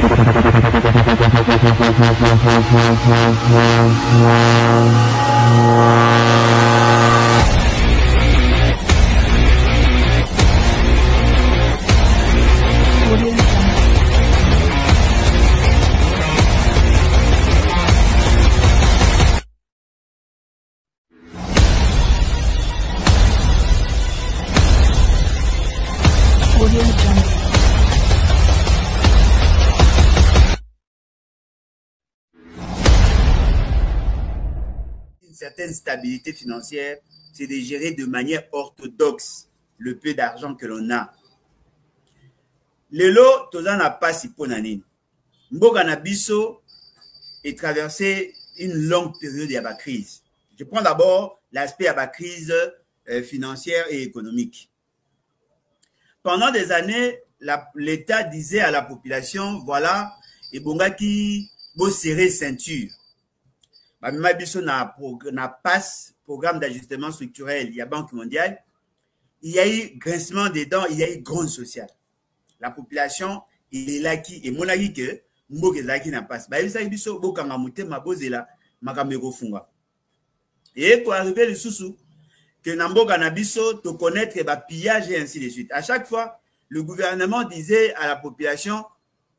Une certaine stabilité financière, c'est de gérer de manière orthodoxe le peu d'argent que l'on a. Lelo, toza na pasi pona nini. Mboka na biso est traversé une longue période de la crise. Je prends d'abord l'aspect de la crise financière et économique. Pendant des années, l'État disait à la population, voilà, et bongaki bo serrer ceinture. Bamima biso na passe programme d'ajustement structurel, il y a Banque mondiale, il y a eu grincement des dents, il y a eu grande sociale. La population, il est là qui, et mon avis que, mboke zaki na passe. Ba yisa biso bokanga mutema bozela makambe kofunga. Et pour arriver le sous que Namboka Nabiso, te connaître ba pillage et ainsi de suite. À chaque fois, le gouvernement disait à la population,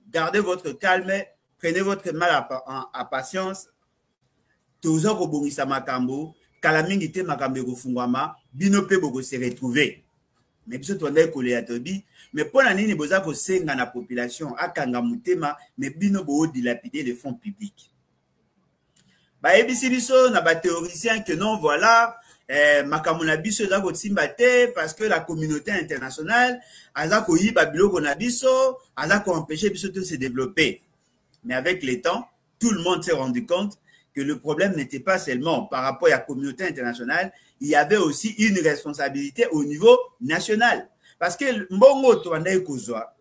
gardez votre calme, prenez votre mal à patience, toujours au bongisa makambo, kalamingi te makambe kofungwama, binope boko se retrouver. Mais biso tonde kolé atobi, mais pour la nini boza ko senga na population akanga mutema, mais bino bo dilapider les fonds publics. Ba ebisi biso na ba théoricien que non voilà makamona biso za ko timba te parce que la communauté internationale aza ko yiba biloko na biso, aza ko empêcher biso de se développer. Mais avec le temps, tout le monde s'est rendu compte que le problème n'était pas seulement par rapport à la communauté internationale, il y avait aussi une responsabilité au niveau national. Parce que mbongo toanda ekozwa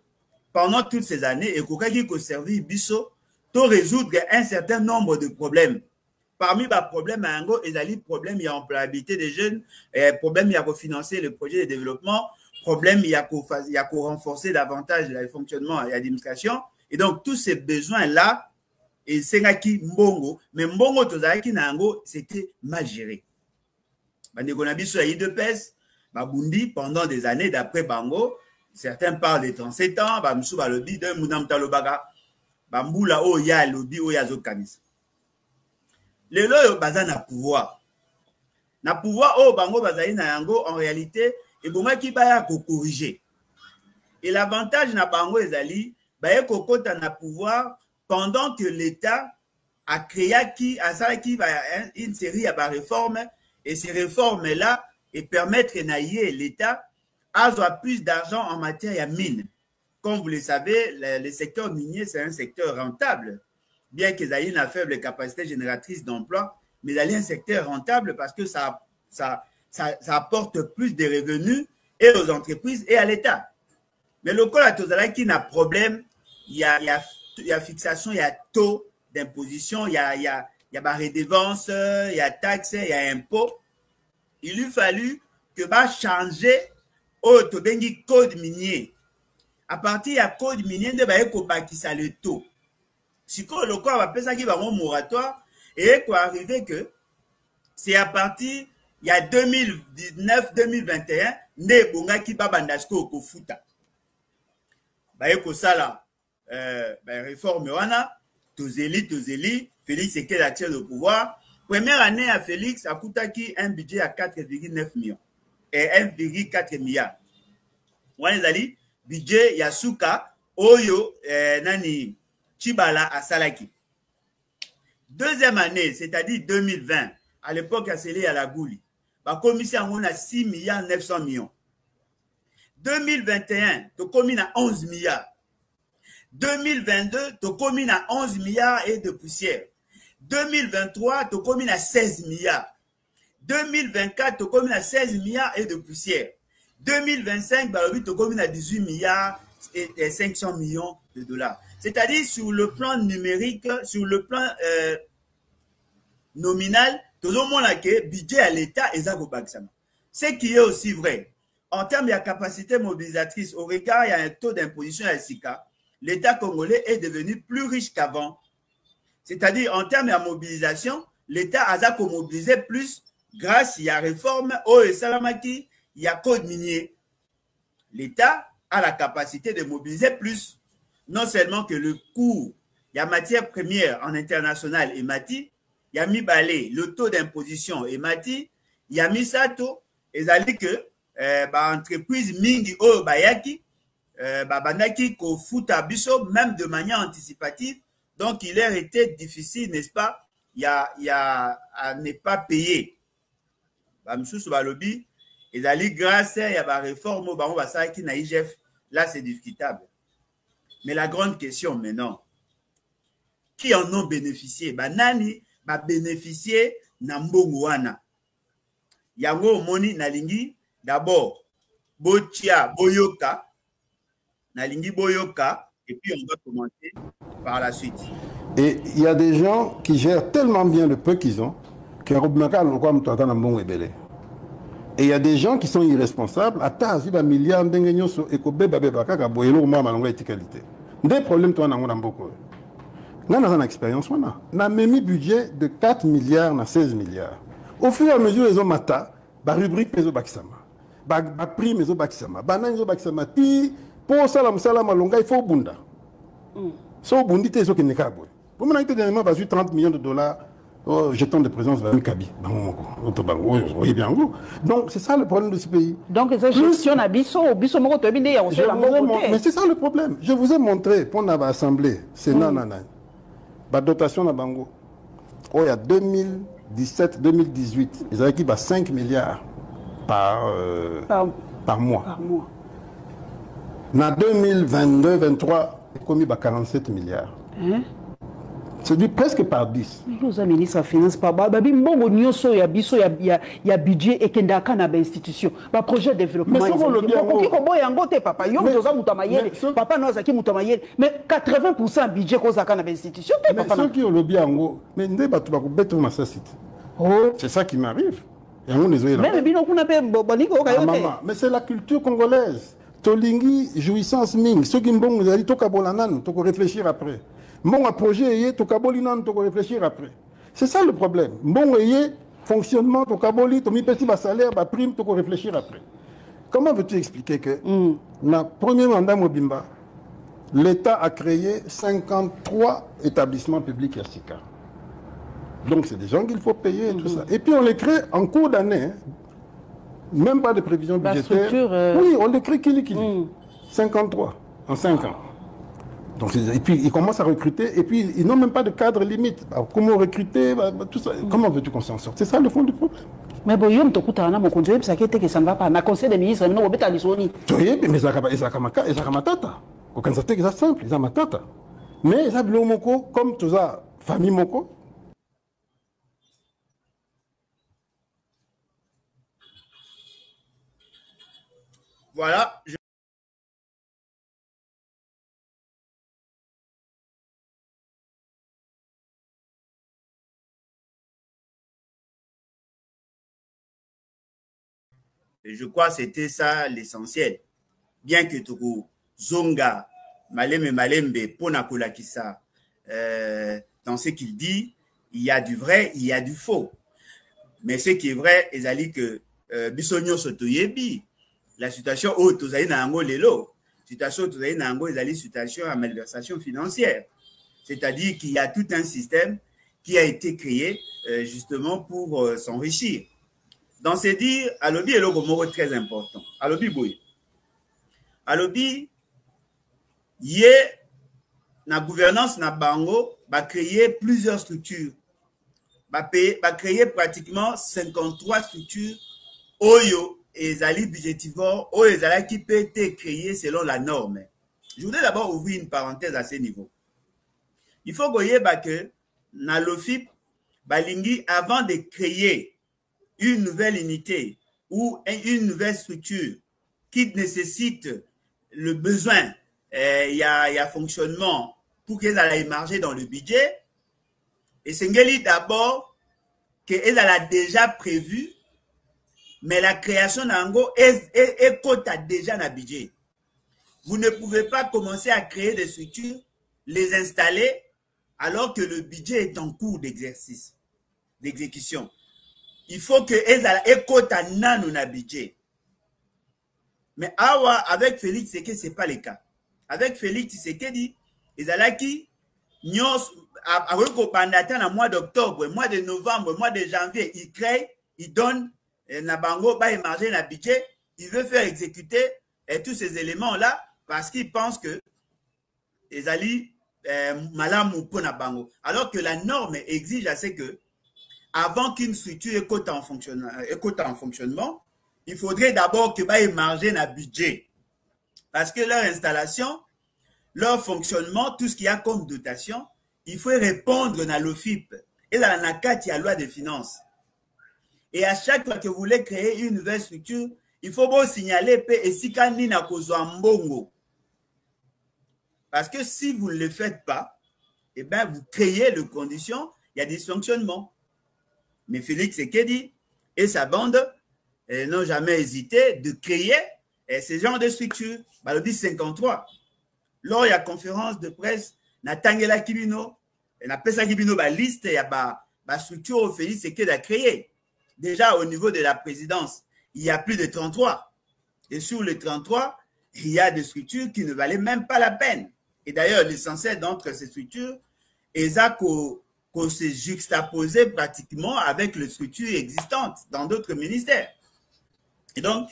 pendant toutes ces années et kokaki ko servir biso to résoudre un certain nombre de problèmes. Parmi les problèmes, il y a problème de l'employabilité des jeunes, problème il y a de financer le projet de développement, problème il y a de renforcer davantage le fonctionnement et l'administration. Et donc, tous ces besoins-là, et c'est qui mbongo, mais mbongo tozaki nango, c'était mal géré. Bandekonabiso a eu de pèse, babundi pendant des années d'après Bango, certains parlent de 37 ans, bamsou balobi de munam talobaga, bambula o ya lobi o ya zo kamis. Les lois baza na pouvoir. Na pouvoir oh bango bazali na yango en réalité et bonga ki ba ya ko corriger. Et l'avantage na bango ezali ba ya ko kota na pouvoir pendant que l'État a créé qui a ça qui va une série de réformes et ces réformes là et permettre naïe l'État a avoir plus d'argent en matière de mine. Comme vous le savez, le secteur minier c'est un secteur rentable. Bien qu'ils aient une faible capacité génératrice d'emploi, mais il y a un secteur rentable parce que ça apporte plus de revenus et aux entreprises et à l'État. Mais le cas de qui n'a problème, il y a fixation, il y a taux d'imposition, il y a redevance, il y a taxes, il y a impôts. Il lui fallu que changer au code minier. À partir du code minier, il y le taux. Si le corps va faire ça qui va un moratoire et quoi arriver que c'est à partir il y a 2019-2021 ne bonga qui va bandasko ko futa ba eko sala réforme wana tozeli Félix Sekela tient le pouvoir. Première année à Félix a coûté un budget à 4,9 millions et 1,4 milliard. Wana zali budget Yasuka oyo nani Chibala à Salaki. Deuxième année, c'est-à-dire 2020, à l'époque, à Sélé à la Gouli, la commission a 6 milliards 900 millions. 2021, tu commune à 11 milliards. 2022, tu commune à 11 milliards et de poussière. 2023, tu commune à 16 milliards. 2024, tu commune à 16 milliards et de poussière. 2025, tu commune à 18 milliards et 500 millions de dollars. C'est-à-dire sur le plan numérique, sur le plan nominal, tout le monde a que budget à l'État et ça. Ce qui est aussi vrai. En termes de capacité mobilisatrice, au regard, il y a un taux d'imposition à SICA. l'État congolais est devenu plus riche qu'avant. C'est-à-dire, en termes de mobilisation, l'État a mobilisé plus grâce à la réforme au Salamaki, il y a code minier. L'État a la capacité de mobiliser plus. Non seulement que le coût, il y a matière première en international et mati, il y a mis balé, le taux d'imposition et mati, il y a mis sato, et ça dit que entreprise mingi o bayaki, bandaki ko futa biso, même de manière anticipative, donc il a été difficile, n'est-ce pas, il y a à ne pas payer. Bamsous balobi, et d'aller grâce à la réforme au baron basaki na IGF, là c'est discutable. Mais la grande question maintenant, qui en ont bénéficié? Nani va bénéficier na mbongo wana. Yango moni nalingi d'abord botia boyoka, nalingi boyoka, et puis on va commencer par la suite. Et il y a des gens qui gèrent tellement bien le peu qu'ils ont que et il y a des gens qui sont irresponsables. Des problèmes, toi, on a beaucoup. Nous avons une expérience. On a mis un budget de 4 milliards à 16 milliards. Au fur et à mesure, ils ont mata, la rubrique Peso Bakisama, la prime Peso Bakisama, Banane Bakisama, puis pour Salam Salam Longa, il faut Bunda. So Bundi, c'est ce qui n'est pas bon. Pour moi, il y a 30 millions de dollars. Oh, jeton de présence vers le Kabi. Donc, c'est ça le problème de ce pays. Donc, c'est gestion à Bisso, mais c'est ça le problème. Je vous ai montré, pour l'Assemblée, c'est la dotation à Bango. Oh, il y a 2017-2018, ils avaient qui 5 milliards par mois. En 2022-2023, ils ont commis 47 milliards. C'est dit presque par 10. Nous avons ministre des Finances, il y a budget et qu'il y a une institution. Un projet de développement. Mais mais 80% budget qu'on a dans l'institution. Mais ceux qui ont le bien en gros, mais c'est ça qui m'arrive. Mais c'est la culture congolaise. Tolingi, jouissance ming. Ceux qui ont réfléchir après. Mon projet est to kabolinan to réfléchir après. C'est ça le problème. Mon fonctionnement to kaboli to mi petit salaire ba prime to réfléchir après. Comment veux-tu expliquer que le premier mandat Mobimba, l'État a créé 53 établissements publics Yassika. Donc c'est des gens qu'il faut payer et tout ça. Et puis on les crée en cours d'année, même pas de prévision budgétaire. Oui, on les crée kili. 53 en 5 ans. Donc, et puis ils commencent à recruter et puis ils n'ont même pas de cadre limite. Alors, comment recruter, tout ça. Comment veux-tu qu'on s'en sorte? C'est ça le fond du problème. Mais bon, il y a mon conseil, ça ne va pas. Ma conseil des ministres, mais non, mais mais c'est simple, ils ont ma tata. Mais ils ont moko comme tout ça, famille moko. Voilà. Et je crois que c'était ça l'essentiel. Bien que Toko Zonga, Malembe, Ponakula Kisa, dans ce qu'il dit, il y a du vrai, il y a du faux. Mais ce qui est vrai, c'est que Bissonio Sotoyebi, la situation où Tozaï Nango Lelo, situation où Tozaï Nango est situation à malversation financière. C'est-à-dire qu'il y a tout un système qui a été créé justement pour s'enrichir. Dans ces dires, Alobi est le mot très important. Alobi Boy. Alobi, y est la gouvernance na Bango va créer plusieurs structures. Va créer pratiquement 53 structures Oyo et Zali budgétivore, Oyo et Zali qui peut être créées selon la norme. Je voudrais d'abord ouvrir une parenthèse à ce niveau. Il faut que na l'OFIP, Balingi, avant de créer une nouvelle unité ou une nouvelle structure qui nécessite le besoin, il y a fonctionnement pour qu'elle aille émerger dans le budget. Et c'est d'abord qu'elle a déjà prévu, mais la création d'Ango est déjà dans le budget. Vous ne pouvez pas commencer à créer des structures, les installer, alors que le budget est en cours d'exercice, d'exécution. Il faut que ekota nanu na budget. Mais awa, avec Félix Tshisekedi, ce n'est pas le cas. Avec Félix Tshisekedi, ezalaki nyos avec au mois d'octobre, mois de novembre, mois de janvier, il crée, il donne na bango ba émarger na budget, il veut faire exécuter tous ces éléments là parce qu'il pense que ezali malamu pour na bango. Alors que la norme exige à ce que avant qu'une structure écoute en fonctionnement, il faudrait d'abord que ba émarger na budget. Parce que leur installation, leur fonctionnement, tout ce qu'il y a comme dotation, il faut répondre à l'OFIP et dans la carte, il y a la loi des finances. Et à chaque fois que vous voulez créer une nouvelle structure, il faut vous signaler et si kanina kozwa mbongo. Parce que si vous ne le faites pas, eh bien, vous créez les conditions, il y a des dysfonctionnements. Mais Félix Tshisekedi et sa bande n'ont jamais hésité de créer ce genre de structure. Bah, le 1053. Lors de la conférence de presse, Natangela Kibino, na pesa Kibino ba liste ya ba structure au Félix Tshisekedi a créé. Déjà au niveau de la présidence, il y a plus de 33. Et sur les 33, il y a des structures qui ne valaient même pas la peine. Et d'ailleurs, l'essentiel d'entre ces structures est qu'on s'est juxtaposé pratiquement avec les structures existantes dans d'autres ministères. Et donc,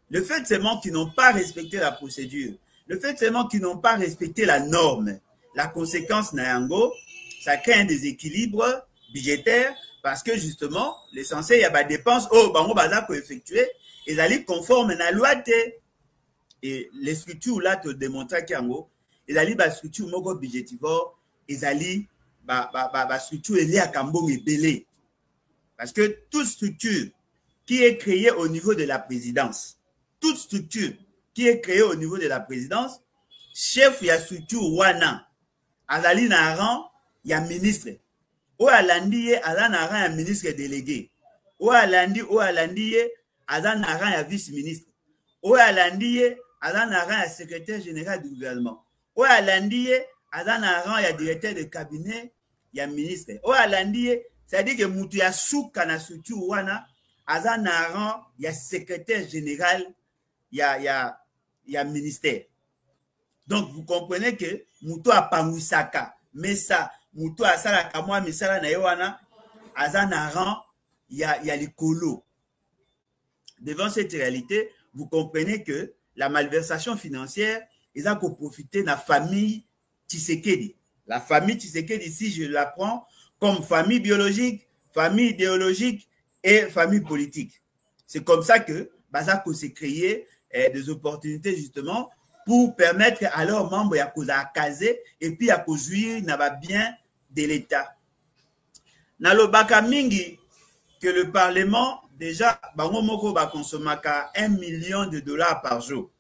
le fait seulement qu'ils n'ont pas respecté la procédure, le fait seulement qu'ils n'ont pas respecté la norme, la conséquence Nayango, ça crée un déséquilibre budgétaire parce que justement, l'essentiel, il y a des dépenses, effectuer, ils allaient conformes à la loi. Et les structures là, te démontrent qu'il y a ils allaient des structures budgétivores, ils allaient structure liée à Kambong et Belé. Parce que toute structure qui est créée au niveau de la présidence, toute structure qui est créée au niveau de la présidence, chef de la structure Wana, Azali Naran, il y a ministre. Ou Alandi, Azan Naran, il y a ministre délégué. Ou Alandi, Azan Naran, il y a vice-ministre. Ou Alandi, Azan Naran, il y a secrétaire général du gouvernement. Ou Alandi, Azan Naran, il y a directeur de cabinet, il y a ministre. Ou Alandi, c'est-à-dire que Moutou ya souka na structure Wana, Azan Naran, il y a secrétaire général, il y a ministère. Donc, vous comprenez que Moutou a Pangusaka, mais ça, Moutou a Salaka, moi, Misala na Yowana, Azan Naran, il y a les colos. Devant cette réalité, vous comprenez que la malversation financière, ils ont profité de la famille Tshisekedi. La famille Tshisekedi, ici, je la prends comme famille biologique, famille idéologique et famille politique. C'est comme ça que Bazako s'est créé des opportunités justement pour permettre à leurs membres à caser et puis à jouir n'a bien de l'État. Nalobaka mingi que le Parlement déjà bango moko ba consomaka $1 million par jour.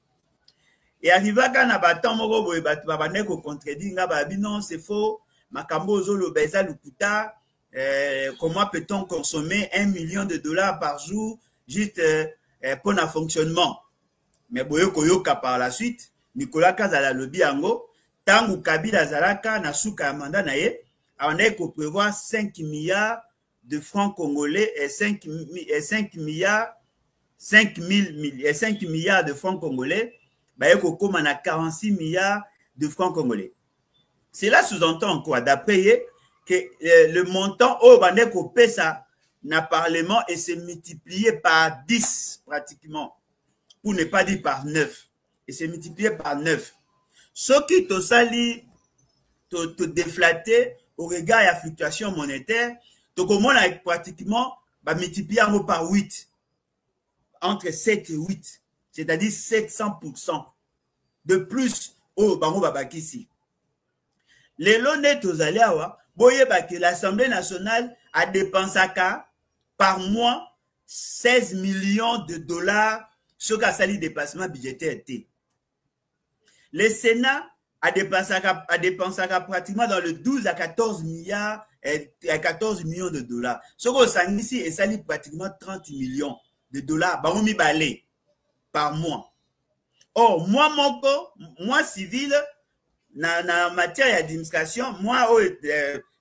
Et arrivaka na batam moko boye batu babane ko contredire nga ba non c'est faux makambo zolo beza lukuta comment peut-on consommer $1 million par jour juste pour un fonctionnement. Mais boye koyoka par la suite Nicolas Kazala lobi yango tangu Kabila Zalaka na suka mandat na ye on a prévoir 5 milliards de francs congolais et 5 milliards de francs congolais bah comme on a 46 milliards de francs congolais. Cela sous-entend quoi? D'après que le montant au bandeko pesa na parlement et c'est multiplié par 10 pratiquement pour ne pas dire par 9 et c'est multiplié par 9. Ce qui te sali te déflaté au regard de la fluctuation monétaire, tu commences pratiquement multiplié par 8 entre 7 et 8, c'est-à-dire 700% de plus au bango babakisi. Les lones aux aléas, que l'Assemblée nationale a dépensé par mois 16 millions de dollars sur le sali dépassement budgétaire. Le Sénat a dépensé pratiquement dans le 12 à 14 milliards à 14 millions de dollars. Ce qu'on s'en ici est sali pratiquement 30 millions de dollars par mois. Or, moi civil, na matière d'administration, moi,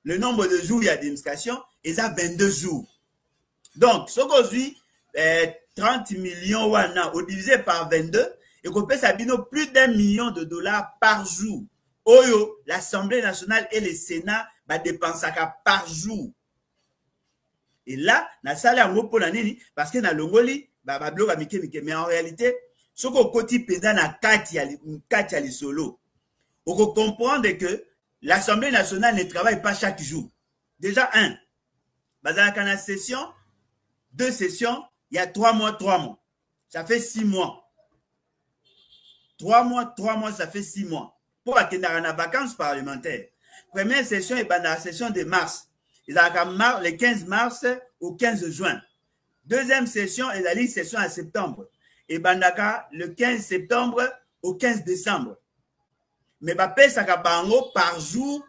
le nombre de jours d'administration, ils ont 22 jours. Donc, ce qu'aujourd'hui, 30 millions wana, au divisé par 22, et qu'on peut s'abîmer plus d'1 million de dollars par jour. Oyo, l'Assemblée nationale et le Sénat va dépenser par jour. Et là, na salle en gros pour l'année, parce que na longoli, mais en réalité, ce qu'on côté pédant na Katia les solo. On peut comprendre que l'Assemblée nationale ne travaille pas chaque jour. Déjà, dans la session, 2 sessions, il y a 3 mois. Ça fait 6 mois. 3 mois, ça fait 6 mois. Pour qu'il y ait des vacances parlementaires. Première session est dans la session de mars. Il y a le 15 mars au 15 juin. Deuxième session est la session en septembre. Et Bandaka, le 15 septembre au 15 décembre. Mais ça par jour,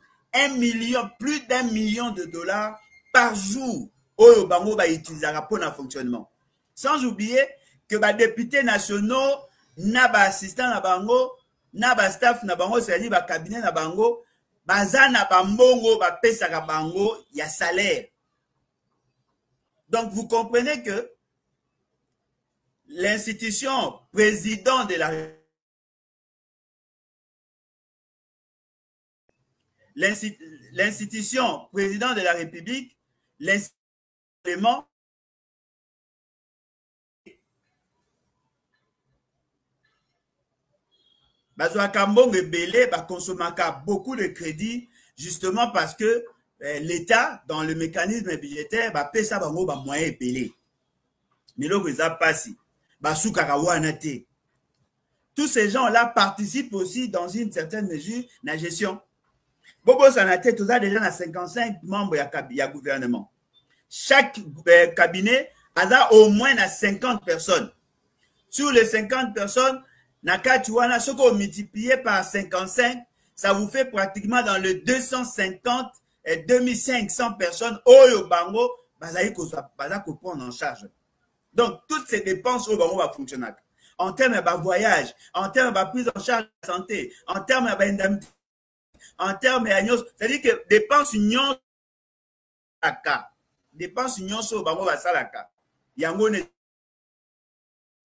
plus d'1 million de dollars par jour. Oyo bango ba utilisera pour le fonctionnement. Sans oublier que les députés nationaux, na ba assistant na bango, na ba staff na bango, c'est-à-dire ba cabinet na bango, baza na ba mbongo ba pesa ka bango, il y a salaire. Donc vous comprenez que l'institution président de la l'institution président de la République, l'institution consommera beaucoup de crédits justement parce que l'État, dans le mécanisme budgétaire, va payer ça moyen belé. Mais là, vous avez passé. Tous ces gens-là participent aussi dans une certaine mesure à la gestion. Bobo Sanate, tout ça déjà dans 55 membres du gouvernement. Chaque cabinet a au moins 50 personnes. Sur les 50 personnes, ce qu'on multiplie par 55, ça vous fait pratiquement dans le 250 et 2500 personnes au Bango, qu'on prendre en charge. Donc, toutes ces dépenses au Bango va fonctionner. En termes de voyage, en termes de prise en charge de la santé, en termes d'indemnité, en termes de c'est-à-dire que dépenses union sur Bango va salaka. Yango ne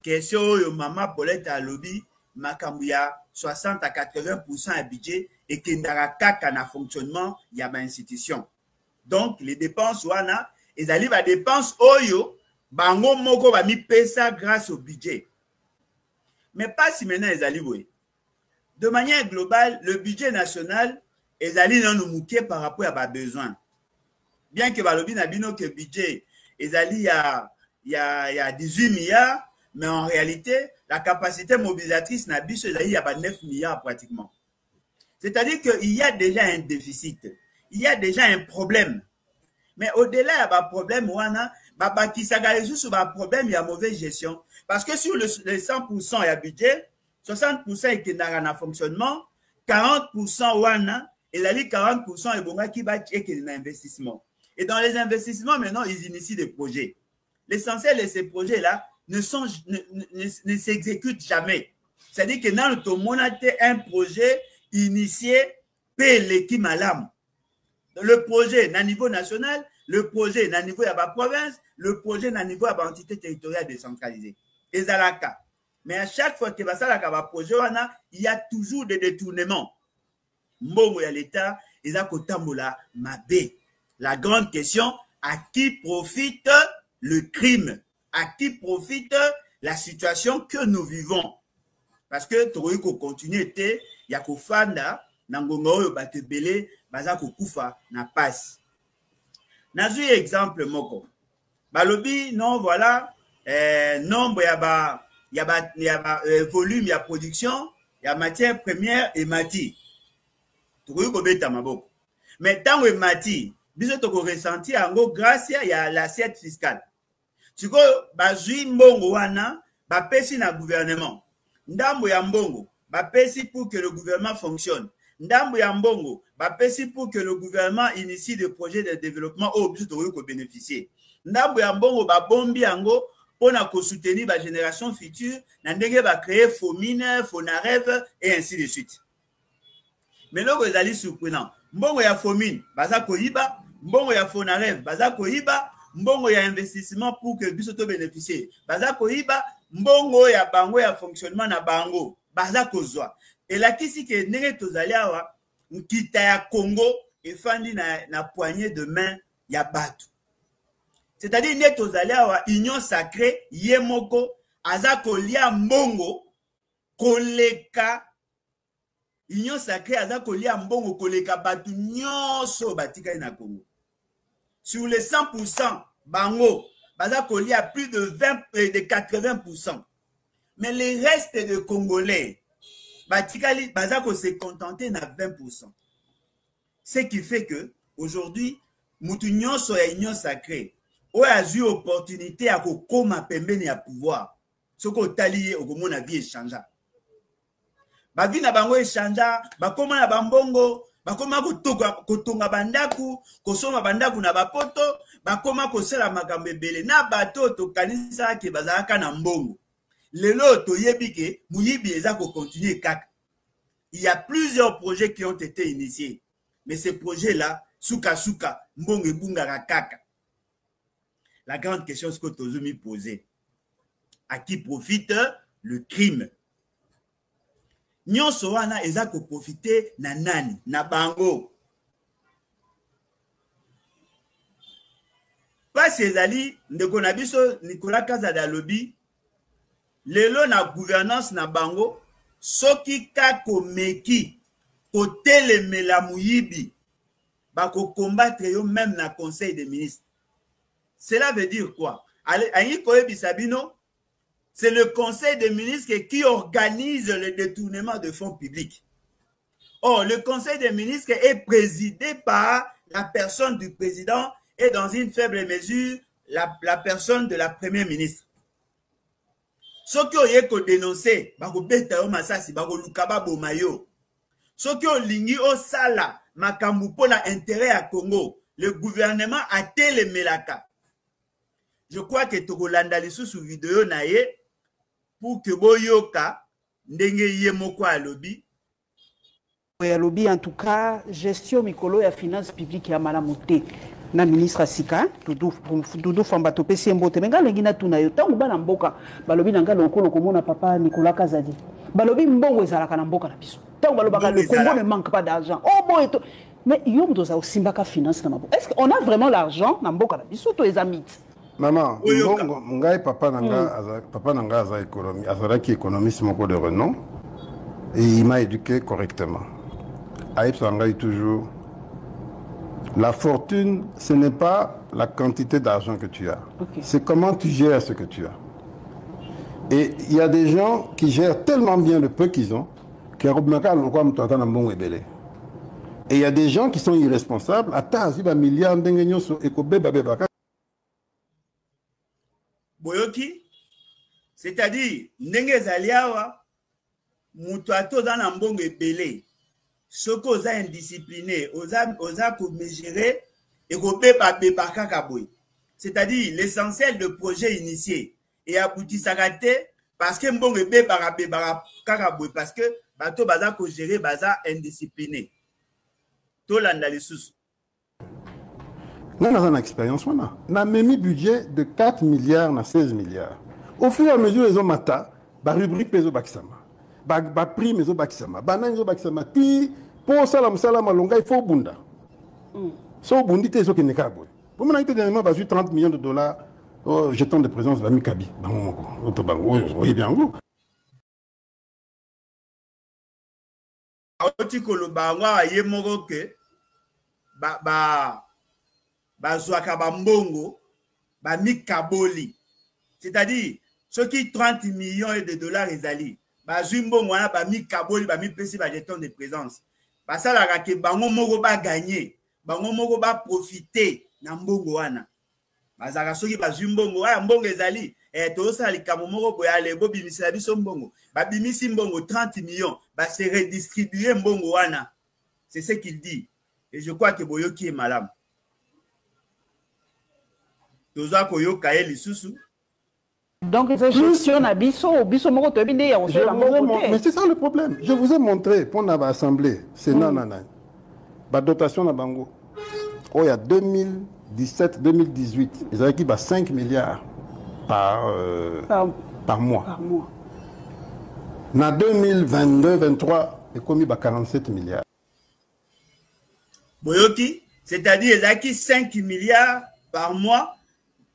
question yo mama Paulette à lobby makambuya 60 à 80% à budget et qui n'aura qu'à na fonctionnement il y a une institution. Donc les dépenses wana ils arrivent à dépenses oyo bango moko ba mi pesa grâce au budget. Mais pas si maintenant ils arrivent. De manière globale, le budget national est allé dans nous mouquer par rapport à nos besoins. Bien que balobi na bino que budget est allé il y a 18 milliards, mais en réalité, la capacité mobilisatrice n'a pas il y a 9 milliards pratiquement. C'est-à-dire qu'il y a déjà un déficit, il y a déjà un problème. Mais au-delà, il y a un problème, qui s'agit sur un problème, il y a mauvaise gestion. Parce que sur les 100%, il y a budget, 60% est dans le fonctionnement, 40% et la 40% est bon qui va être dans l'investissement. Et dans les investissements, maintenant, ils initient des projets. L'essentiel de ces projets-là ne s'exécutent jamais. C'est-à-dire que dans le monde, un projet initié par l'équipe malam. Le projet à niveau national, le projet à niveau de la province, le projet à niveau de l'entité territoriale décentralisée. Et ça la cas. Mais à chaque fois que ça la projet, il y a toujours des détournements. Mbongo ya l'État, ils ont kotambola mabé. La grande question, à qui profite le crime? À qui profite la situation que nous vivons? Parce que tu continue, il y a kofanda, nangongo batebele, baza kufa na passe. Nazu exemple moko. Balobi non voilà nombre il y a volume, il y a production, il y a matière première et mati. Tu beta maboko. Mais tant que mati, biso to ressenti ango grâce il y a l'assiette fiscale. Tu go bazui mbongo wana ba pesi na gouvernement. Ndambo ya mbongo ba pesi pour que le gouvernement fonctionne. Ndambo ya mbongo ba pesi pour que le gouvernement initie des projets de développement au but de bénéficier. Ndambo ya mbongo ba bombi ango pour soutenir la génération future, nous va créer Fomine, Fonarev et ainsi de suite. Mais là, vous allez surprenant. Mbongo ya Fomine, baza koyiba, mbongo ya Fonarev, baza koyiba, mbongo ya investissement pour que bisoto bénéficier. Baza koyiba, mbongo ya bango ya fonctionnement na bango, baza kozwa. Et là, kisi ke nenge tozali awa, nkita ya Congo, et fandi na poignée de main ya batu. C'est-à-dire, ne tozali awa, union sacrée, yemoko, aza kolia mbongo, koleka, union sacrée, aza kolia mbongo, koleka batu nyonso batika na Congo. Sur les 100%, bango, baza kolia plus de 80%. Mais les restes de Congolais, batikali, baza ko se contenter na 20%. Ce qui fait que, aujourd'hui, mutu nyonso ya union sacrée, ou a eu opportunité à koma pembeni ya pouvoir. Soko taliye okomona vie échangea. Ba vie na bango échangea, ba koma na bambongo, ba koma kotonga bandaku, kosoma bandaku na bapoto, ba koma kosala makambo ebele na bato to kanisa ke bazalaka na mbongo. Lelo toyebi ke muyibi eza ko continuer kaka. Il y a plusieurs projets qui ont été initiés. Mais ces projets-là, souka, mbongo ebunga kaka. La grande question que Tozumi posait. À qui profite le crime? Nyonso wana eza ko profiter na nani, na bango. Pas ezali ndeko na biso Nicolas Kazada lobi, lelo na gouvernance na bango, soki kako meki kotelemela muyibi bako combattre yo même na conseil des ministres. Cela veut dire quoi? C'est le conseil des ministres qui organise le détournement de fonds publics. Or, le conseil des ministres est présidé par la personne du président et dans une faible mesure, la personne de la première ministre. Ce qui est dénoncé, bako beta yo masasi, bako lukaba bomayo. Ce qui est lingi au sala, makambu pona intérêt à Congo, le gouvernement a télémelaka. Je crois que Togolanda les sous vidéo naie pour que boyoka ndenge yemoko a lobby. Ya lobby en tout cas gestion mikolo ya finance publique ya malamuté na ministre Sika Doudou Famba to pesi mbote menga lengi na tuna yo tango bana mboka balobi nanga lokolo komona papa Nicolas Kazadi balobi mbongo ezalaka na mboka na biso tango balobaka le Congo ne manque pas d'argent oh bon et mais yom doza osimbaka finance na mboka est-ce qu'on a vraiment l'argent na mboka na biso to ezamit. Maman, ngai papa nanga aza économie, azalaki économiste moko de renom et il m'a éduqué correctement. Aïb Sangai toujours, la fortune, ce n'est pas la quantité d'argent que tu as, c'est comment tu gères ce que tu as. Et il y a des gens qui gèrent tellement bien le peu qu'ils ont, et il y a des gens qui sont irresponsables, Boyoki, c'est-à-dire, ndenge zaliawa, mutuato dans la mbongo ebele, soko oza indiscipliné, oza ko mesurer et ko beba kaka boy. C'est-à-dire, l'essentiel de projet initié et aboutisaka te parce que mbongo beba kaka boy parce que bato baza ko gérer baza indiscipliné. To landa lisusu. Nous avons une expérience. On a même budget de 4 milliards à 16 milliards. Au fur et à mesure, les hommes ont la rubrique Peso Bakisama, la prime Peso Bakisama, banane Peso Bakisama, pour salam longa, il faut bunda. So bundi te so qui n'est pas bon. Pour moi, il y a 30 millions de dollars au jeton de présence de la Mikabi. Oui, bien. Bazwaka bambongo ba mikaboli, c'est-à-dire ceux qui 30 millions de dollars ezali bazumbongo wana ba mikaboli ba mipesi ba jeton de présence basalaka ke bango moko ba gagner bango moko ba profiter na mbongo wana bazaka soki bazumbongo aya mbongo ezali tosala likambo moko boya lebo bimisela biso mbongo ba bimisi mbongo 30 millions ba se redistribuer mbongo wana, c'est ce qu'il dit et je crois que boyoki est malamu. Toza koyoka lisusu Donc, c'est gestion à biso, biso moko to binde ya osela moko. Mais c'est ça le problème. Je vous ai montré pour la assemblée, c'est nanana. La dotation na bango. Oh, il y a 2017-2018, ils avaient qui 5 milliards par mois. Par mois. En 2022-2023, il a commis 47 milliards. Boyoki, c'est-à-dire ils avaient 5 milliards par mois.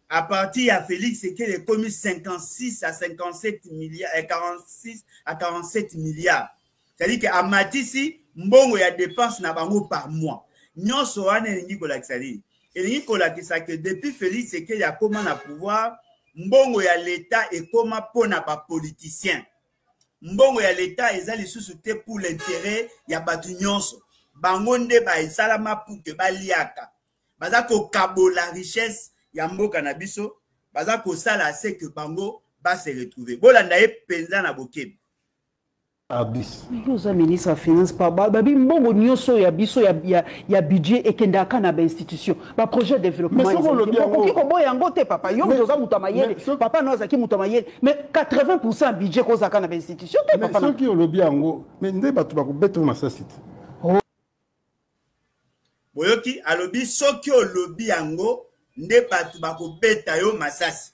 À partir de Félix, c'est qu'il a commis 56 à 57 milliards, 46 à 47 milliards. C'est-à-dire qu'à Matisi, mbongo ya dépense na bango par mois. Nyon soane elingi kolakisali. Elingi kolakisa que depuis Félix, c'est qu'il y a comment na pouvoir, mbongo ya l'État et comment pour na ba politicien. Mbongo ya l'État ezali sous-souté pour l'intérêt ya batu nyonso. Bango nde ba esalama pour que ba liaka. Baza ko kabola richesse ya mboka na biso, baza ko sala c'est que bango ba se retrouver. Bolanda e penza na bokebi. Vous ministre de Finance, babi mbongo nyonso ya biso ya budget et kendaka na ba institution. Ba projet de développement. Mais ça le bien. Qui ko boya ngote papa, yo zoza mutamayele. Papa no zaki mutamayele, mais 80% budget ko zaka na ba institution te papa. Mais ceux qui ont le bien ngo, mais ndé batu ba ko beto na sa site. Boyoki alobi soki o lobi yango nde batu ba ko beta yo masasi.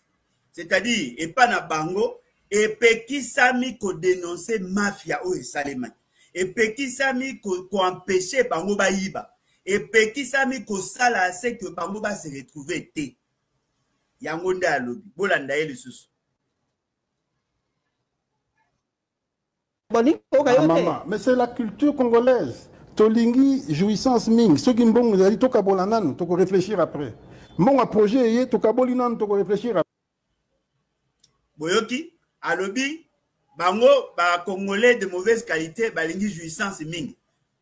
C'est-à-dire et pas na bango et pekisami ko dénoncer mafia o esalema. Et pekisami ko empêcher bango ba yiba. Et pekisami ko sala c'est que bango ba se retrouver té. Yango nde alobi. Bolanda ye lisusu. Maman, mais c'est la culture congolaise. Tolingi jouissance ming. Ceux qui mbong vous allez toka bolanan, toko réfléchir après. Mon projet est toka bolinan, toko réfléchir après. Boyoki alobi bango ba congolais de mauvaise qualité balingi jouissance ming.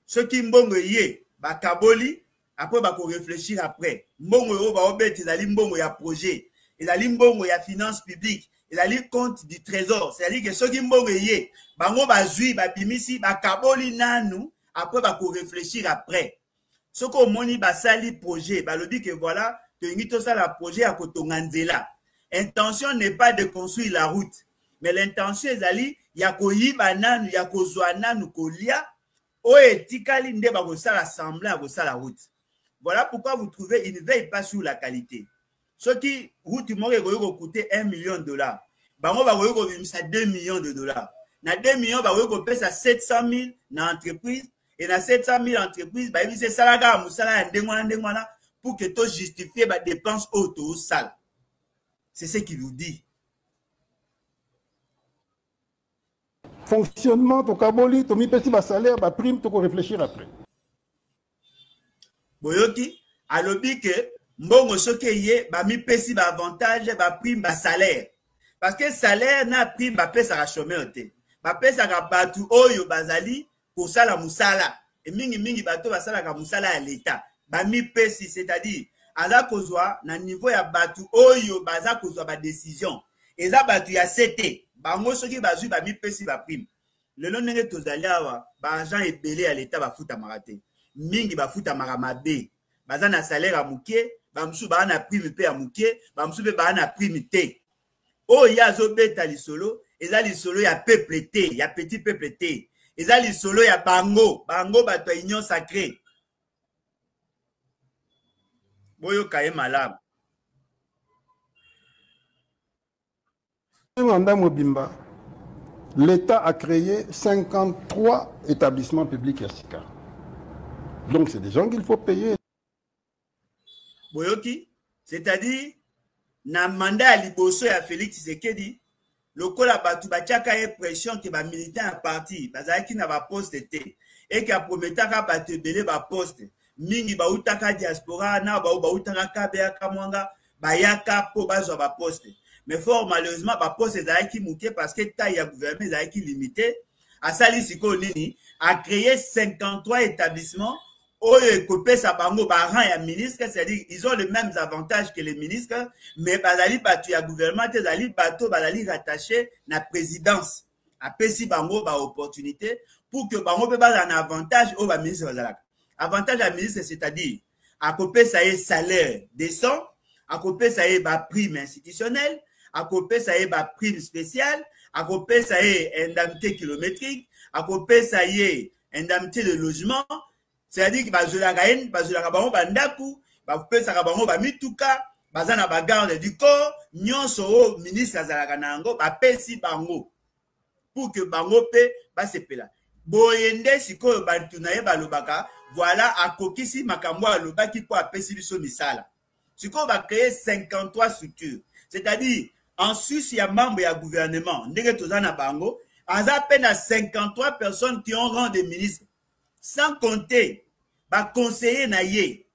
Ceux qui mbongo yé ba kaboli après ba ko réfléchir après. Mbongo yo ba obeti zali mbongo ya projet, ezali mbongo ya finance publique, ezali compte du trésor. C'est-à-dire que ceux qui mbongo yé bango ba zui ba bimisi ba kaboli nanu après ba ko réfléchir après. Ce qu'on moni ba sali projet, ba lobi que voilà, que ngito ça la projet à kotonga nzela. Intention n'est pas de construire la route, mais l'intention est d'aller ya koyiba nanu ya kozwa nanu kolia o etikali nde ba ko sala assembler ko sala route. Voilà pourquoi vous trouvez ils ne veillent pas sur la qualité. Ce qui route moko ko coûter $1 million, bango ba ko bimisa $2 millions. Na 2 millions ba ko pesa 700,000 na entreprise et na 700,000 entreprise ba bise salaka musala ya ndengwana pour que to justifier ba dépense auto sale. C'est ce qu'il vous dit. Fonctionnement, ton kaboli, ton mi-petit salaire, ba prime, tu peux réfléchir après. Boyoki, alobi que mbongo soke yé, ba mi-petit ba avantage, ba prime, ba salaire. Parce que salaire na prime, ba pesa ka chômeur te. Ba pesa ka batu oyo bazali pour sala musala. Et mingi bato ba sala ka musala à l'État. Ba mi-petit, c'est-à-dire aza kozwa na niveau ya batu oyo baza kozwa ba décision eza batu ya CT bango soki bazui ba mipesi ba prime lelo ndenge tozali awa ba agent ebele ya l'État bafuta marate mingi bafuta mabe baza na salaire ya muke bamsu ba na prime pe ya muke bamsu pe ba na prime te oyo yazo beta lisolo eza lisolo ya peuple te ya petit peuple te eza lisolo ya bango bato ya union sacrée. Boyo kaye malamu. L'État a créé 53 établissements publics Yassika. Donc c'est des gens qu'il faut payer. Boyoki, c'est-à-dire, na mandat à liboso ya Félix Tshisekedi, lokola batu batiaka ye pression que ba militant à parti, bazaki na ba poste te, et que prometaka batu belé ba poste. Mingi ba utaka diaspora na ba utaka kabea kamwanga bayaka po bazwa ba poste. Mais fort malheureusement ba poste ezaki muke parce que taille ya gouvernement ezaki limité. Asali siko nini a créé 53 établissements oyo ekopesa bango ba rang ya ministre, c'est-à-dire ils ont les mêmes avantages que les ministres, mais bazali batu ya gouvernement ezali bato bazali rattaché na présidence. Apesi bango ba opportunité pour que bango pe ba un avantage au ba ministre bazalaka. Avantage à ministre, c'est-à-dire, à côté ça y est salaire décent, à côté ça y est prime institutionnelle, akopesa ye ba prime spéciale, akopesa ye indemnité kilométrique, akopesa ye indemnité de logement, c'est-à-dire que bazolaka bango bandaku, bapesaka bango bamituka, bazana ba garde du corps, nyonso o ministre azalaka nango bapesi bango pour que bango pe basepela. Boyende sikoyo bantu na ye balobaka, voilà akokisi makambo alobaki po apesi biso misala. Sikoyo ba créer 53 structures. C'est-à-dire en Suisse il y a membre ya gouvernement, ndenge tozana bango, aza peine à 53 personnes qui ont rang de ministre. Sans compter ba conseiller na ye,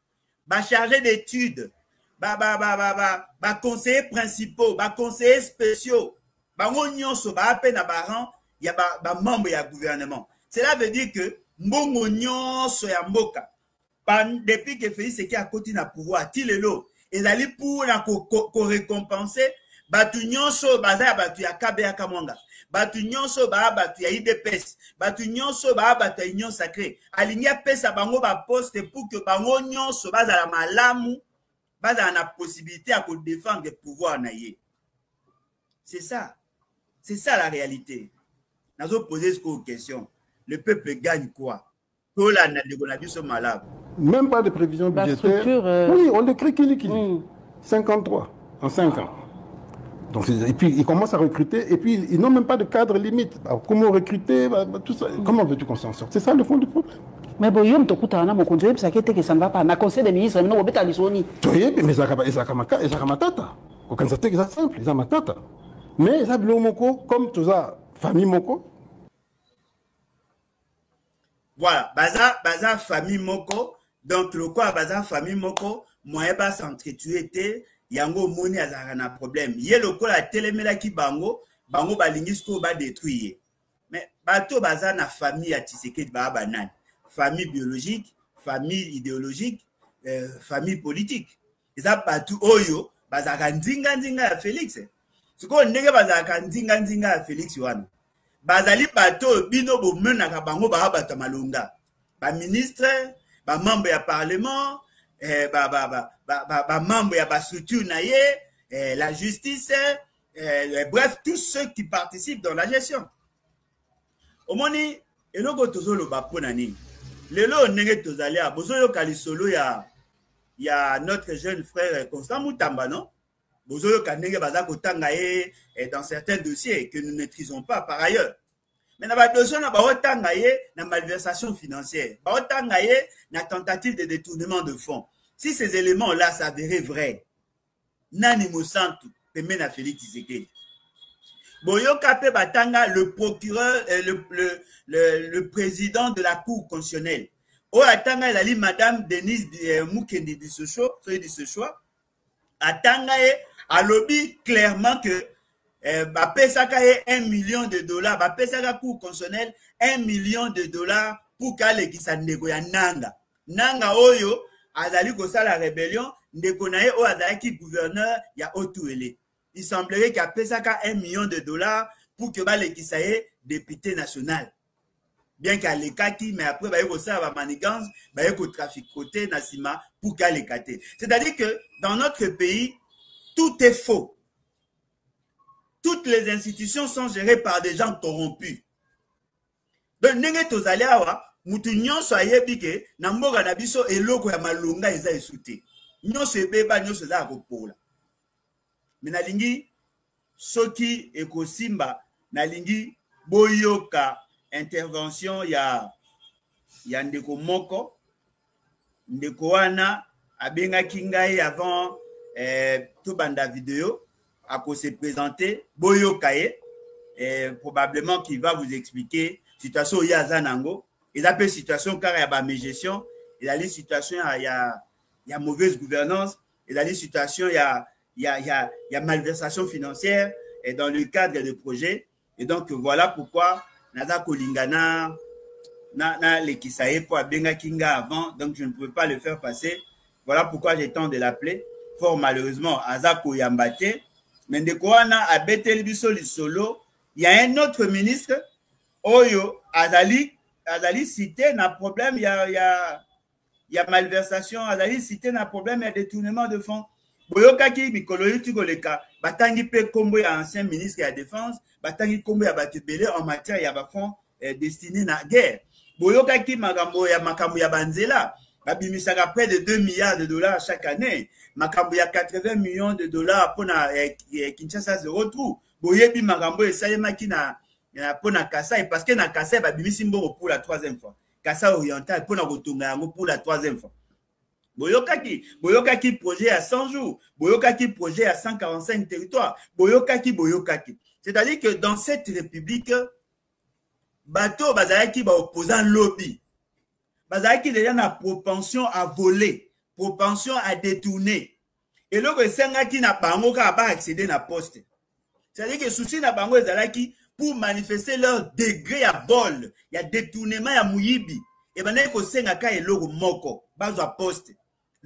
ba chargé d'études, ba conseillers principaux, ba conseillers spéciaux, bango nyonso ba peine à ba rang, il y a ba membre ya gouvernement. Cela veut dire que mbongo nyonso ya mboka depuis que Félix Tshisekedi a continué à pouvoir tilelo ezali pour na ko récompenser batu nyonso baza ya batu ya KBA Kamwanga, batu nyonso ba batu ya IDPS, batu nyonso ba batu ya Union Sacrée, alingi apesa bango ba poste pour que bango nyonso baza la malamu, baza na possibilité à ko défendre le pouvoir na ye. C'est ça la réalité. Nazo poser cette question. Le peuple gagne quoi? Même pas de prévision budgétaire. Oui, on le crée qu'il 53 en 5 ans. Donc, et puis ils commencent à recruter et puis ils n'ont même pas de cadre limite. Alors, comment recruter, tout ça, comment veux-tu qu'on s'en sorte? C'est ça le fond du problème. Mais bon, il y a mon conseiller, ça que ça ne va pas. Na conseil des ministres, mais non, on peut aller sur ni. Oui, mais ils matata. Aucun ça c'est simple, ils ont matata. Mais ils ont moko comme tout ça, famille moko. Voilà, baza famille moko, donc le quoi baza famille moko, moyen ba s'entretuer té, yango moni azara na problème. Yé le quoi la télémela ki bango balingi sko ba détruire. Mais bato baza na famille à Tshisekedi ba banane. Famille biologique, famille idéologique, famille politique. Eza bato oyo bazaka ndinga ya Félix. Siko ndenge bazaka ndinga ya Félix wana. Bazali bato bino bo menaka bango ba bata malonga. Ba ministre, ba membre ya parlement, ba membre ya ba structure na ye, la justice, bref tous ceux qui participent dans la gestion. Omoni eloko tozolo ba ponani. Lelo ndenge tozali a bozoyo kalisolo ya notre jeune frère Constant Mutamba, non? Bozoyo kanenge baza kotanga ye dans certains dossiers que nous ne maîtrisons pas par ailleurs. Mais na ba dossier na ba otanga ye na malversation financière, ba otanga ye na tentative de détournement de fonds. Si ces éléments là s'avéraient vrais, nani mosantu pembe na Félix Tshisekedi. Boyoka pe batanga le procureur le président de la cour constitutionnelle. O atanga ezali madame Denise Mukendi Disochoa, atanga ye alobi clairement que bapesaka ye $1 million, bapesaka cour constitutionnelle $1 million pour kalekisa ndeko ya nanga oyo azali kosala rébellion, ndeko na ye o azalaki gouverneur ya Otuele. Il semblerait qu'il y a pesaka $1 million pour que balekisa ye député national. Bien qu'à l'écati, mais après, il y a une manigance, il y a un trafic côté, Nassima, pour qu'à l'écati. C'est-à-dire que dans notre pays, tout est faux. Toutes les institutions sont gérées par des gens corrompus. Donc, nenge tozali awa, mutu nyonso ayebi ke na mboka na biso eloko ya malonga eza esute. Nyonso ebeba nyonso eza kopola. Mais nalingi soki ekosimba nalingi boyoka intervention ya ndeko moko, ndeko wana abengaki ngai avant tout banda vidéo à se présenter boyoka ye, probablement qu'il va vous expliquer situation ya zanango, il appelle situation car il y a ba gestion, il a les situations il y a mauvaise gouvernance, il a les situations il y a malversation financière et dans le cadre de projets. Et donc voilà pourquoi naza kolingana na lekisaye pour abenga kinga avant, donc je ne pouvais pas le faire passer. Voilà pourquoi j'ai tenté de l'appeler. Fort malheureusement azako yambate, mais ndeko wana abeteli biso lisolo. Il y a un autre ministre oyo azali cité na problème il y a malversation, azali cité na problème il y a détournement de fonds. boyokaki mikolo yuti koleka batangi pe kombo ya ancien ministre ya défense batangi kombo ya batebele en matière ya bafond destiné na guerre boyokaki makambo ya banzela babimisaka près de 2 milliards de dollars chaque année makambo ya 80 millions de dollars pona Kinshasa zéro trou boyebi makambo esalemaki na pona Kasai parce que na Kasai babimisi mbongo pour la 3e fois Kasai oriental pona kotunga yango pour la 3e fois boyokaki projet à 100 jours, boyokaki projet à 145 territoires, boyokaki. C'est-à-dire que dans cette république, bateau bazalaki ba opposant lobby, bazalaki déjà na propension à voler, propension à détourner. Et là que sengaki na bango ka ba accéder na poste. C'est-à-dire que souci na bango ezalaki pour manifester leur degré à vol, il y a détournement ya muyibi. Et ben ko sengaka eloko moko, bazwa poste.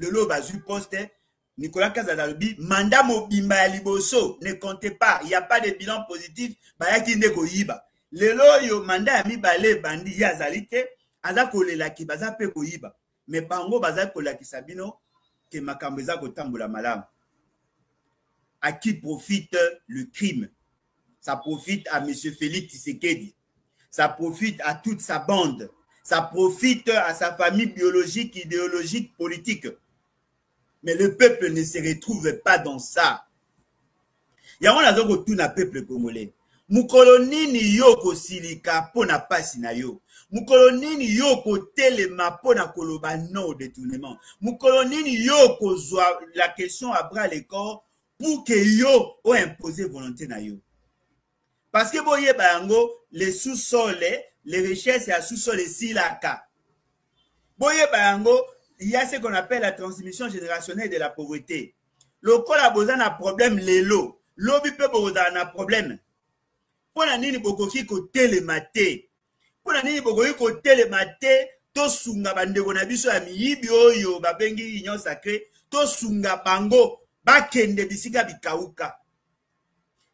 Le lot bazu poste, Nicolas Kazadalobi, mandat mobimba ya liboso, ne comptez pas, il n'y a pas de bilan positif, bayaki ndeko yiba. Le lot yo mandat ya mibale bandi ya zalite, aza kolela ki baza pe ko yiba. Mais bango baza kolela ki sabino, ke makambo eza kotambola malamu. À qui profite le crime? Ça profite à M. Félix Tshisekedi. Ça profite à toute sa bande. Ça profite à sa famille biologique, idéologique, politique. Mais le peuple ne se retrouve pas dans ça. Il y a un autre tout na peuple congolais. Mukolonini yoko silika pona pasi na yo. Mukolonini yoko telema pona koloba non au détournement. Mukolonini yoko zwa la question à bras le corps pour que yo o imposer volonté na yo. Parce que boye bango les sous-sols, les richesses à sous-sol et silaka. Boye bango il y a ce qu'on appelle la transmission générationnelle de la pauvreté. Le col a besoin d'un problème, l'élo. L'obi peut besoin d'un problème. Pour la nini bokoki ko télématé. Pour la nini bokoki ko télématé, to sunga bandeko na biso ya miyibi oyo babengi union sacrée, to sunga bango bakende bisika bikauka.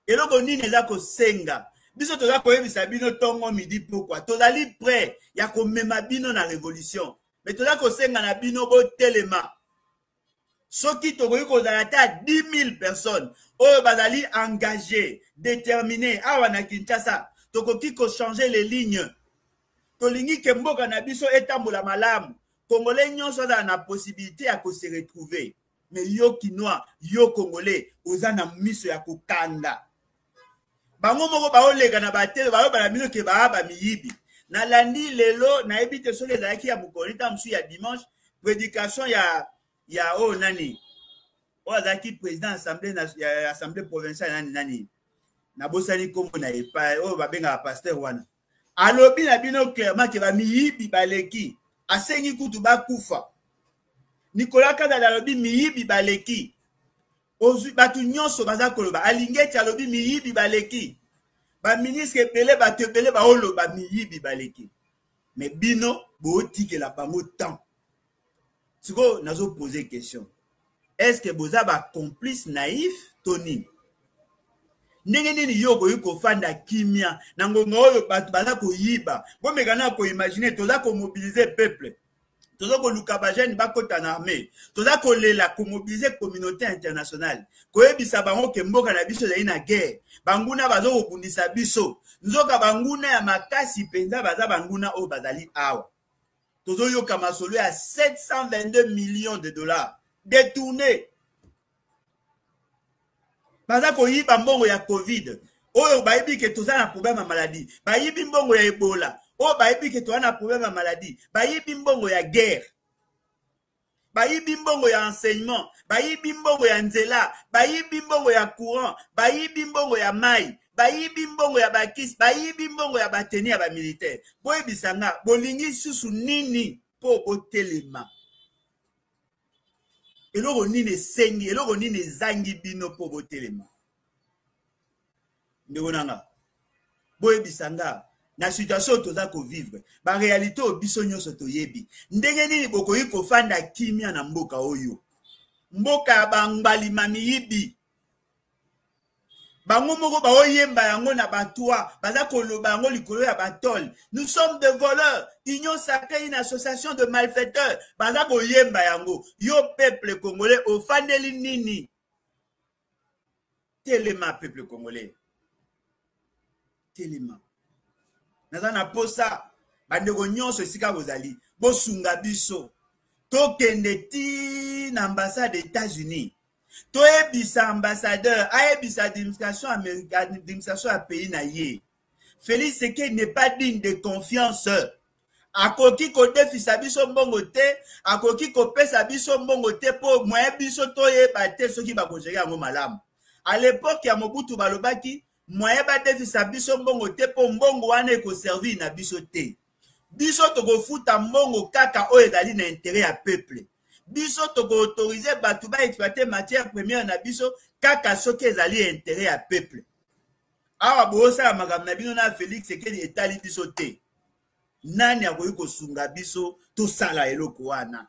Eloko nini eza ko senga. Biso toza koyebisa bino tongo midi pourquoi. Tozali prêt ya ko mema bino na révolution. Mais tout ça, c'est un bino bo telema. Ce qui te voit qu'on a 10 000 personnes. Oh, bazali engagés, déterminés. Ah, on a Kinshasa. Toko qui ko changer les lignes. To lingi kembo kanabiso etambola malamu. Congolais nyon so da na possibilité à se retrouver. Mais yo kinois, yo congolais, ozana miso ya kokanda. Bango moko ba olega na batele ba ba mino ke ba ba miyibi. Na lundi lelo na ebite so les zaki ya mukolita msu ya dimanche prédication ya o nani o zaki président assemblée provinciale nani na bosani kombo na epa o babenga pasteur wana alobi na bino clairement ke ba miyibi baleki asengi kutu bakufa Nicolas Kadala alobi miyibi baleki ozu batu nyonso baza koloba alingeti alobi miyibi baleki ba ministre pelé ba tepelé ba olo ba miyibi baleki mais bino booti que la bango temps siko nazo poser question est-ce que boza ba complice naïf Tony ndenge nini yoko yuko fanda kimia na ngongo oyo batu baza ko yiba bomekana ko imaginer toza ko mobiliser peuple toza ko luka ba jeune ba kota na armée toza ko lela ko mobiliser communauté internationale ko yebisa bango ke mboka na biso za ina guerre banguna bazo kobundisa biso nzoka banguna ya makasi penza baza banguna o bazali awa tozo yoka masolo ya 722 millions de dollars détournés baza ko yiba mbongo ya covid oyo bayibi ke toza na problème ya maladie bayibi mbongo ya Ebola o bayibi ke toza na problème ya maladie bayibi mbongo ya guerre bayibi mbongo ya enseignement bayibi mbongo ya nzela bayibi mbongo ya courant bayibi mbongo ya mai bayibi mbongo ya bakis bayibi mbongo ya bateni ya ba militaire boyebisanga bolingi susu nini po botelema eloko nini sengi eloko nini zangi bino po botelema ndeko nanga boyebisanga na situation toza ko vivre ba réalité obiso nyonso toyebi ndenge nini bokoyi kofanda kimia na mboka oyo mboka bangbali mamiyibi bango moko ba oyemba yango na batwa baza koloba yango likolo ya batol nous sommes des voleurs union sacrée une association de malfaiteurs baza koyemba yango yo peuple congolais ofandeli nini Téléma, peuple congolais. Téléma. Nazana posa, bandeko nyonso sika bozali, bosunga biso. Tokende ti na ambassade des États-Unis. Toyebisa ambassadeur, ayebisa administration américaine, administration à pays na ye. Félix Tshisekedi n'est pas digne de confiance. Akoki ko defisa biso mbongo te, akoki ko pesa biso mbongo te po moye biso toyeba te soki bakojeri yango malamu. À l'époque ya Mobutu balobaki, moye ba defisa biso mbongo te po mbongo wana ekoservi na biso te. Biso toko futa mbongo kaka oyo ezali na intérêt ya peuple. Biso toko autoriser batu ba exploiter matière première na biso kaka soki ezali intérêt ya peuple. Awa bosala makambo na bino na Félix Tshisekedi etali biso te. Nani akoki kosunga biso tosala eloko wana?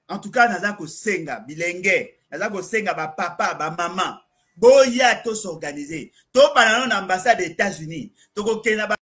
En tout cas, naza kosenga bilenge, naza kosenga ba papa, ba maman, boya to s'organiser. To bana na ambassade des États-Unis, to ko kena ba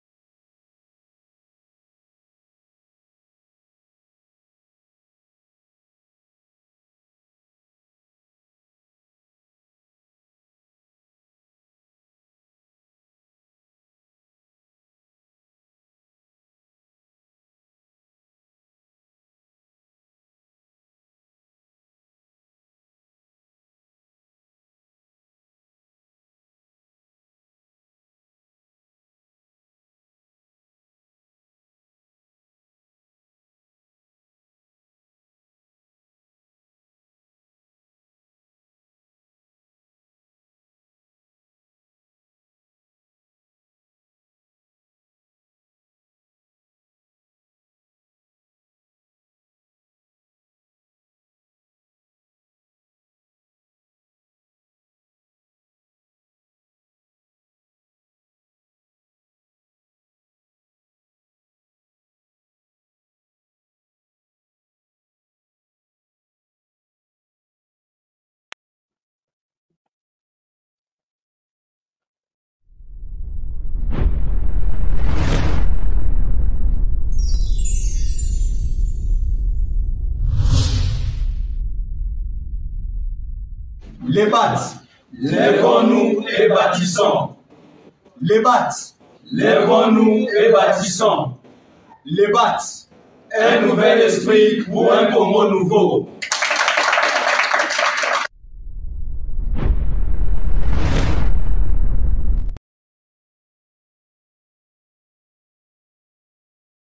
Les BATS, lèvons-nous et bâtissons. Les BATS, lèvons-nous et bâtissons. Les BATS, un nouvel esprit pour un Congo nouveau.